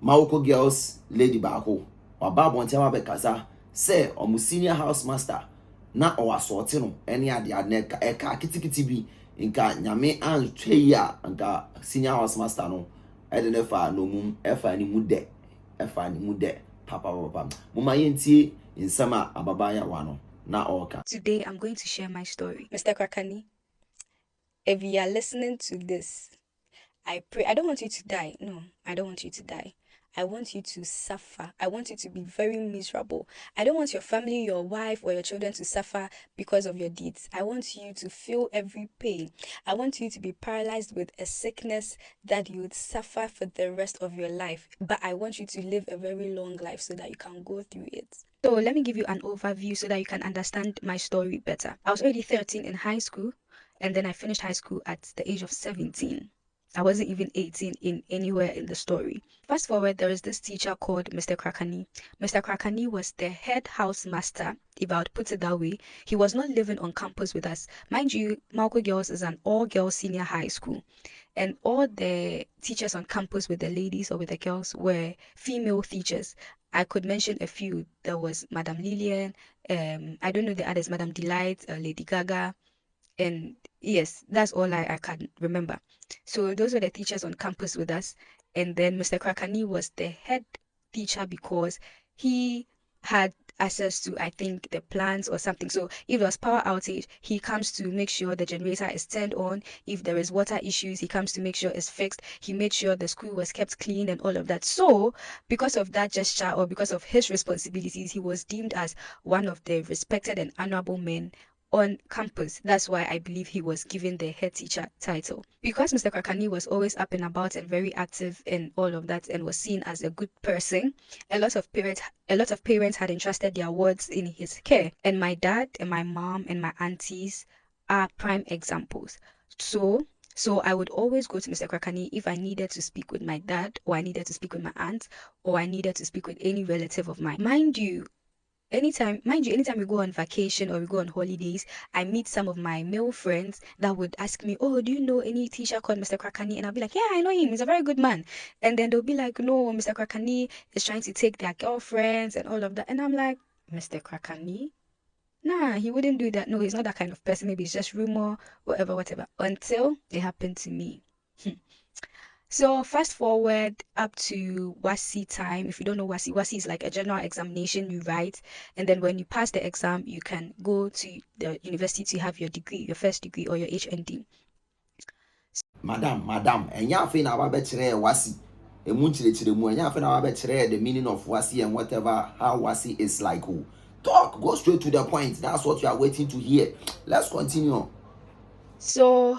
Mawuko girls lady baako waba abɔnten wa bɛkasa sɛ ɔmo senior house master na ɔwasɔɔte no ɛne ade na ɛka kitikiti bi nka nyame antwe yi a nka senior house master no ɛde ne fa no mum ɛfa ne mu dɛ papa moma yɛntie nsɛm a ababaayewa no na ɔɔka. Today I'm going to share my story. Mr. Krakani, if you are listening to this, I pray. I don't want you to die. No, I don't want you to die. I want you to suffer. I want you to be very miserable. I don't want your family, your wife, or your children to suffer because of your deeds. I want you to feel every pain. I want you to be paralyzed with a sickness that you would suffer for the rest of your life. But I want you to live a very long life so that you can go through it. So let me give you an overview so that you can understand my story better. I was already 13 in high school, and then I finished high school at the age of 17. I wasn't even 18 in anywhere in the story. Fast forward, there is this teacher called Mr. Krakani. Mr. Krakani was the head house master, if I would put it that way. He was not living on campus with us. Mind you, Mawuko Girls is an all-girls senior high school. And all the teachers on campus with the ladies or with the girls were female teachers. I could mention a few. There was Madam Lillian, I don't know the others, Madam Delight, Lady Gaga, and yes, that's all I can remember. So those were the teachers on campus with us. And then Mr. Krakani was the head teacher because he had access to, I think, the plants or something. So if there was power outage, he comes to make sure the generator is turned on. If there is water issues, he comes to make sure it's fixed. He made sure the school was kept clean and all of that. So because of that gesture or because of his responsibilities, he was deemed as one of the respected and honorable men on campus. That's why I believe he was given the head teacher title. Because Mr. Krakani was always up and about and very active and all of that and was seen as a good person, a lot of parents had entrusted their wards in his care. And my dad and my mom and my aunties are prime examples. So I would always go to Mr. Krakani if I needed to speak with my dad, or I needed to speak with my aunt, or I needed to speak with any relative of mine. Mind you, anytime we go on vacation or we go on holidays, I meet some of my male friends that would ask me, oh, do you know any teacher called Mr. Krakani? And I'll be like, yeah, I know him, he's a very good man. And then they'll be like, no, Mr. Krakani is trying to take their girlfriends and all of that. And I'm like, Mr. Krakani? Nah, he wouldn't do that. No, he's not that kind of person. Maybe it's just rumor, whatever, until it happened to me. So fast forward up to WASI time. If you don't know WASI is like a general examination you write, and then when you pass the exam, you can go to the university to have your degree, your first degree or your HND. Madam, ɛnyɛ afei na wabɛkyerɛ wasi emu nkyerɛkyerɛ mu ɛnyɛ afei na wabɛkyerɛ the meaning of wasi and whatever how wasi is like. Oh, talk, go straight to the point. That's what you are waiting to hear. Let's continue. So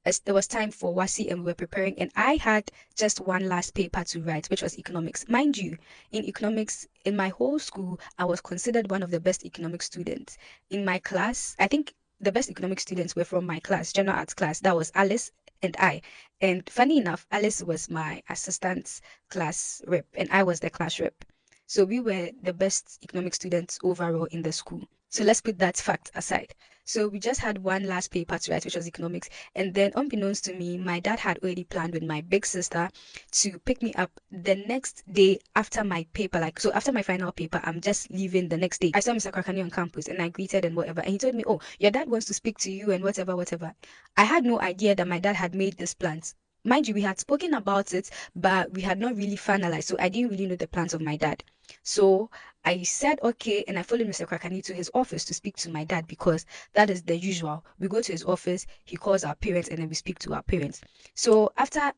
as it was time for WASI and we were preparing, and I had just one last paper to write, which was economics. Mind you, in economics, in my whole school, I was considered one of the best economics students. In my class, I think the best economics students were from my class, general arts class. That was Alice and I. And funny enough, Alice was my assistant class rep, and I was the class rep. So we were the best economic students overall in the school. So let's put that fact aside. So we just had one last paper to write, which was economics. And then unbeknownst to me, my dad had already planned with my big sister to pick me up the next day after my paper. Like, so after my final paper, I'm just leaving the next day. I saw Mr. Krakani on campus and I greeted and whatever. And he told me, oh, your dad wants to speak to you and whatever. I had no idea that my dad had made these plans. Mind you, we had spoken about it, but we had not really finalized. So I didn't really know the plans of my dad. So I said, okay, and I followed Mr. Krakani to his office to speak to my dad because that is the usual. We go to his office, he calls our parents, and then we speak to our parents. So after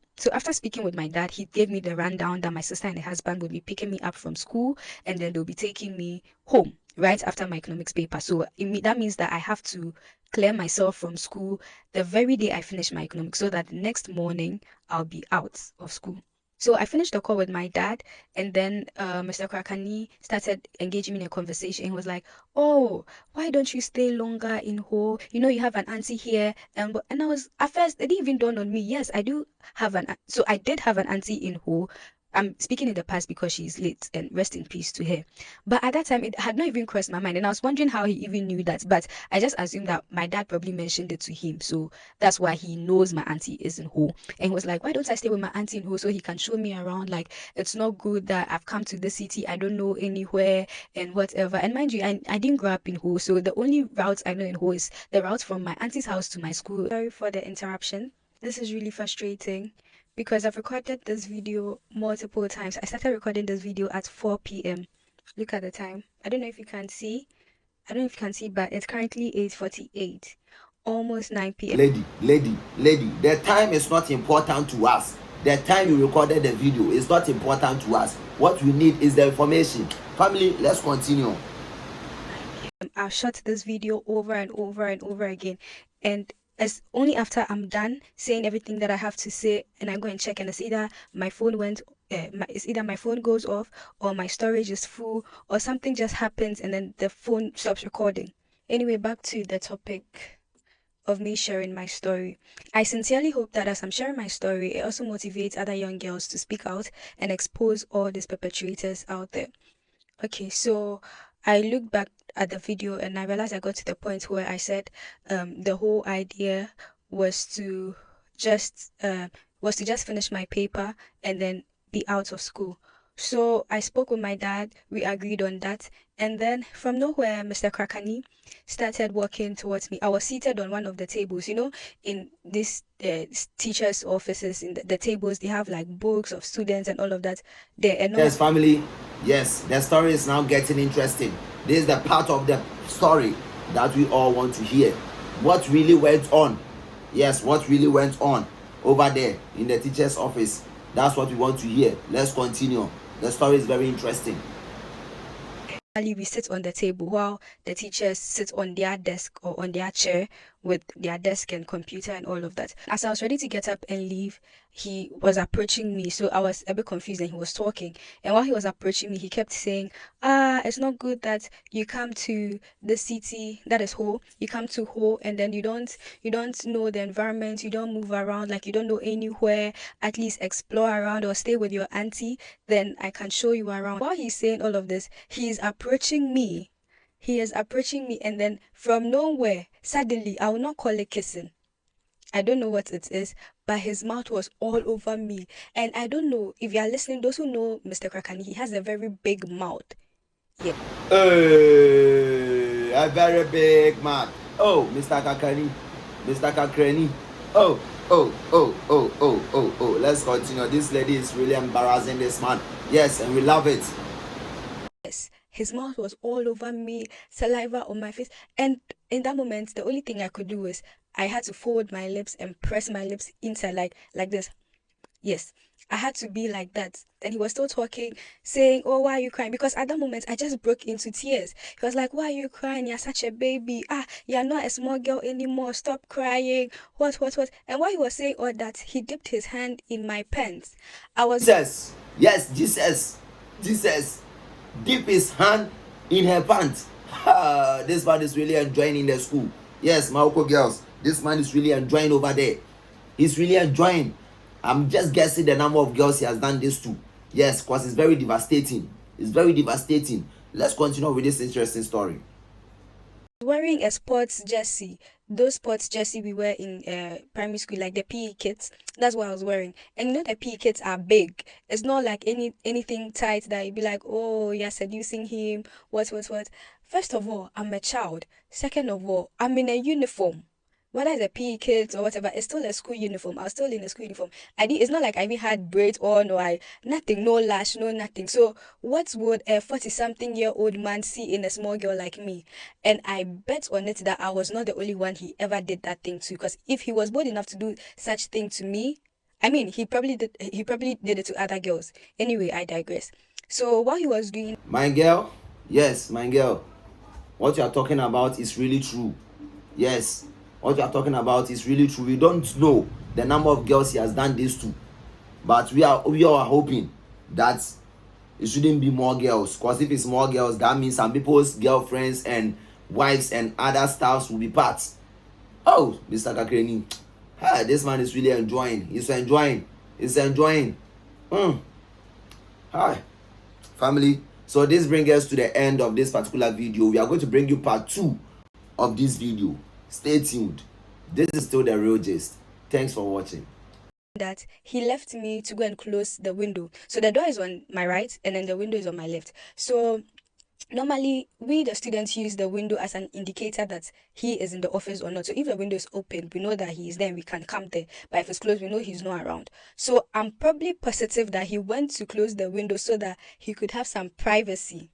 speaking with my dad, he gave me the rundown that my sister and her husband would be picking me up from school, and then they'll be taking me home right after my economics paper. So that means that I have to clear myself from school the very day I finish my economics so that the next morning I'll be out of school. So I finished the call with my dad, and then Mr. Krakani started engaging me in a conversation. He was like, oh, why don't you stay longer in Ho? You know, you have an auntie here. And I was, at first, it didn't even dawn on me. Yes, I do have so I did have an auntie in Ho, I'm speaking in the past because she's late, and rest in peace to her. But at that time, it had not even crossed my mind, and I was wondering how he even knew that. But I just assumed that my dad probably mentioned it to him, so that's why he knows my auntie is in Ho. And he was like, "Why don't I stay with my auntie in Ho so he can show me around? Like, it's not good that I've come to the city, I don't know anywhere and whatever." And mind you, I didn't grow up in Ho, so the only route I know in Ho is the route from my auntie's house to my school. Sorry for the interruption. This is really frustrating because I've recorded this video multiple times. I started recording this video at 4 p.m. Look at the time. I don't know if you can see. I don't know if you can see, but it's currently 8:48, almost 9 p.m. Lady, the time is not important to us. The time you recorded the video is not important to us. What we need is the information. Family, let's continue. I've shot this video over and over and over again, and it's only after I'm done saying everything that I have to say, and I go and check, and it's either my phone went, it's either my phone goes off, or my storage is full, or something just happens, and then the phone stops recording. Anyway, back to the topic of me sharing my story. I sincerely hope that as I'm sharing my story, it also motivates other young girls to speak out and expose all these perpetrators out there. Okay, so I looked back at the video and I realized I got to the point where I said the whole idea was to just finish my paper and then be out of school. So I spoke with my dad, we agreed on that, and then from nowhere, Mr. Krakani started walking towards me. I was seated on one of the tables, in this teachers' offices, in the tables, they have like books of students and all of that there. And Yes, family. Yes, the story is now getting interesting. This is the part of the story that we all want to hear. What really went on? Yes, what really went on over there in the teacher's office? That's what we want to hear. Let's continue. The story is very interesting. we sit on the table while the teachers sit on their desk or on their chair with their desk and computer and all of that. As I was ready to get up and leave, he was approaching me. So I was a bit confused and he was talking. And while he was approaching me, he kept saying, it's not good that you come to the city, that is Ho. You come to Ho and then you don't know the environment, you don't move around, like you don't know anywhere, at least explore around or stay with your auntie, then I can show you around. While he's saying all of this, he is approaching me. He is approaching me, and then from nowhere, suddenly, I will not call it kissing. I don't know what it is, but his mouth was all over me. And I don't know if you are listening, those who know Mr. Krakani, he has a very big mouth. Yeah. A very big mouth. Oh, Mr. Krakani. Mr. Krakani. Oh. Let's continue. This lady is really embarrassing this man. Yes, and we love it. Yes. His mouth was all over me, saliva on my face. And in that moment, the only thing I could do was I had to fold my lips and press my lips inside like this. Yes, I had to be like that. And he was still talking, saying, "Oh, why are you crying?" Because at that moment, I just broke into tears. He was like, "Why are you crying? You're such a baby. You're not a small girl anymore. Stop crying. What? And while he was saying all that, he dipped his hand in my pants. I was... Jesus. Yes, Jesus. Dip his hand in her pants. This man is really enjoying in the school. Yes, Mawuko girls, this man is really enjoying over there. He's really enjoying. I'm just guessing the number of girls he has done this to. Yes, because it's very devastating. It's very devastating. Let's continue with this interesting story. Wearing a sports jersey, those sports jersey we wear in primary school, like the PE kits. That's what I was wearing. And the PE kits are big. It's not like anything tight that you'd be like, "Oh, you're seducing him. What? First of all, I'm a child. Second of all, I'm in a uniform. Whether it's a PE kit or whatever, it's still a school uniform. I was still in a school uniform. It's not like I even had braids on or nothing, no lash, no nothing. So what would a 40-something-year-old man see in a small girl like me? And I bet on it that I was not the only one he ever did that thing to. Because if he was bold enough to do such thing to me, he probably did it to other girls. Anyway, I digress. So while he was doing... My girl, yes, my girl, what you are talking about is really true. Yes. What you are talking about is really true. We don't know the number of girls he has done this to, but we are hoping that it shouldn't be more girls. Because if it's more girls, that means some people's girlfriends and wives and other staffs will be parts. Oh, Mr. Kakreni, this man is really enjoying. He's enjoying. Hi, family. So this brings us to the end of this particular video. We are going to bring you part 2 of this video. Stay tuned. This is still the real gist. Thanks for watching. That he left me to go and close the window. So the door is on my right and then the window is on my left. So normally we the students use the window as an indicator that he is in the office or not. So if the window is open, we know that he is there and we can come there. But if it's closed, we know he's not around. So I'm probably positive that he went to close the window so that he could have some privacy.